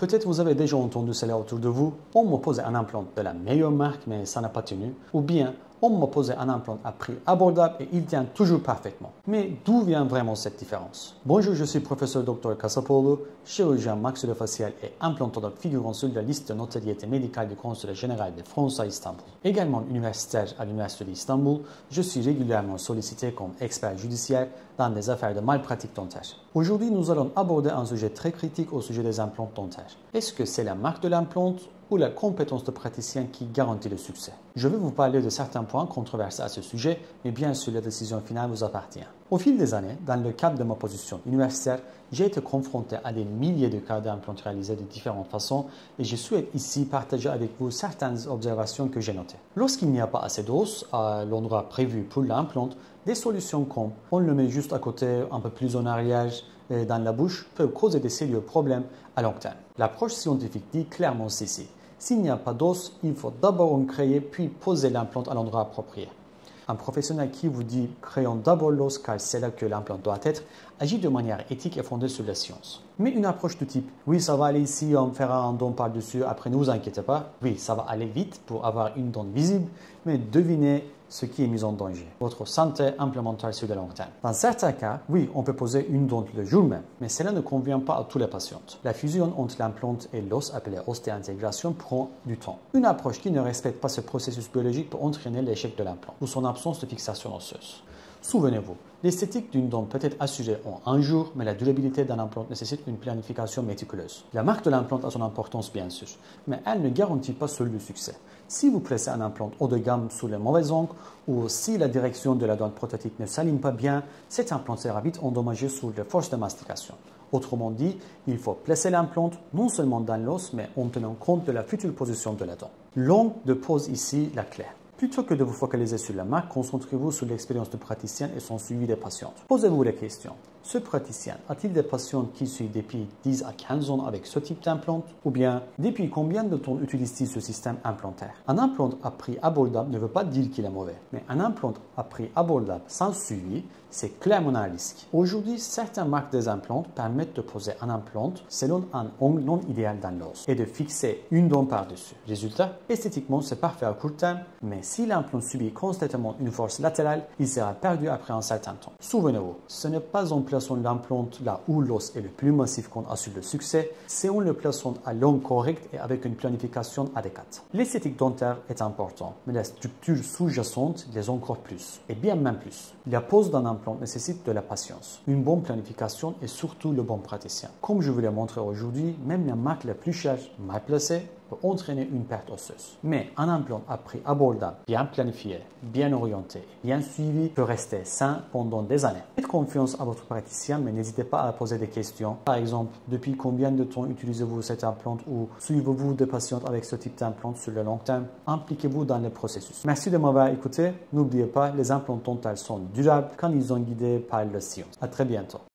Peut-être vous avez déjà entendu cela autour de vous. On m'a posé un implant de la meilleure marque, mais ça n'a pas tenu. Ou bien, on m'a posé un implant à prix abordable et il tient toujours parfaitement. Mais d'où vient vraiment cette différence? Bonjour, je suis professeur Dr Kasapoğlu, chirurgien maxillofacial et implantologue figurant sur la liste de notoriété médicale du Consulat général de France à Istanbul. Également universitaire à l'Université d'Istanbul, je suis régulièrement sollicité comme expert judiciaire dans des affaires de malpratique dentaire. Aujourd'hui, nous allons aborder un sujet très critique au sujet des implants dentaires. Est-ce que c'est la marque de l'implant ou la compétence de praticien qui garantit le succès? Je vais vous parler de certains points controversés à ce sujet, mais bien sûr la décision finale vous appartient. Au fil des années, dans le cadre de ma position universitaire, j'ai été confronté à des milliers de cas d'implants réalisés de différentes façons et je souhaite ici partager avec vous certaines observations que j'ai notées. Lorsqu'il n'y a pas assez d'os à l'endroit prévu pour l'implant, des solutions comme on le met juste à côté, un peu plus en arrière, dans la bouche, peuvent causer des sérieux problèmes à long terme. L'approche scientifique dit clairement ceci. S'il n'y a pas d'os, il faut d'abord en créer puis poser l'implant à l'endroit approprié. Un professionnel qui vous dit « créons d'abord l'os car c'est là que l'implant doit être » agit de manière éthique et fondée sur la science. Mais une approche de type « oui, ça va aller ici, on fera un don par-dessus, après ne vous inquiétez pas », oui, ça va aller vite pour avoir une dent visible, mais devinez ce qui est mis en danger, votre santé implémentaire sur le long terme. Dans certains cas, oui, on peut poser une dent le jour même, mais cela ne convient pas à tous les patients. La fusion entre l'implant et l'os, appelée ostéo-intégration, prend du temps. Une approche qui ne respecte pas ce processus biologique peut entraîner l'échec de l'implant ou son absence de fixation osseuse. Souvenez-vous, l'esthétique d'une dent peut être assurée en un jour, mais la durabilité d'un implant nécessite une planification méticuleuse. La marque de l'implant a son importance bien sûr, mais elle ne garantit pas seul le succès. Si vous placez un implant haut de gamme sous les mauvais angles ou si la direction de la dent prothétique ne s'aligne pas bien, cet implant sera vite endommagé sous les forces de mastication. Autrement dit, il faut placer l'implant non seulement dans l'os, mais en tenant compte de la future position de la dent. L'angle de pose ici la clé. Plutôt que de vous focaliser sur la marque, concentrez-vous sur l'expérience du praticien et son suivi des patients. Posez-vous les questions. Ce praticien a-t-il des patients qui suivent depuis 10 à 15 ans avec ce type d'implant? Ou bien, depuis combien de temps utilise-t-il ce système implantaire? Un implant à prix abordable ne veut pas dire qu'il est mauvais, mais un implant à prix abordable sans suivi, c'est clairement un risque. Aujourd'hui, certaines marques des implants permettent de poser un implant selon un angle non idéal dans l'os et de fixer une dent par-dessus. Résultat, esthétiquement, c'est parfait à court terme, mais si l'implant subit constamment une force latérale, il sera perdu après un certain temps. Souvenez-vous, ce n'est pas en plaçant l'implant là où l'os est le plus massif qu'on assure le succès, c'est en le plaçant à l'angle correct et avec une planification adéquate. L'esthétique dentaire est importante, mais la structure sous-jacente l'est encore plus, et bien même plus. La pose d'un implant nécessite de la patience, une bonne planification et surtout le bon praticien. Comme je vous l'ai montré aujourd'hui, même la marque la plus chère, mal placée, peut entraîner une perte osseuse. Mais un implant à prix abordable, bien planifié, bien orienté, bien suivi, peut rester sain pendant des années. Faites confiance à votre praticien, mais n'hésitez pas à poser des questions. Par exemple, depuis combien de temps utilisez-vous cet implant ou suivez-vous des patients avec ce type d'implant sur le long terme? Impliquez-vous dans le processus. Merci de m'avoir écouté. N'oubliez pas, les implants dentaires sont durables quand ils sont guidés par la science. À très bientôt.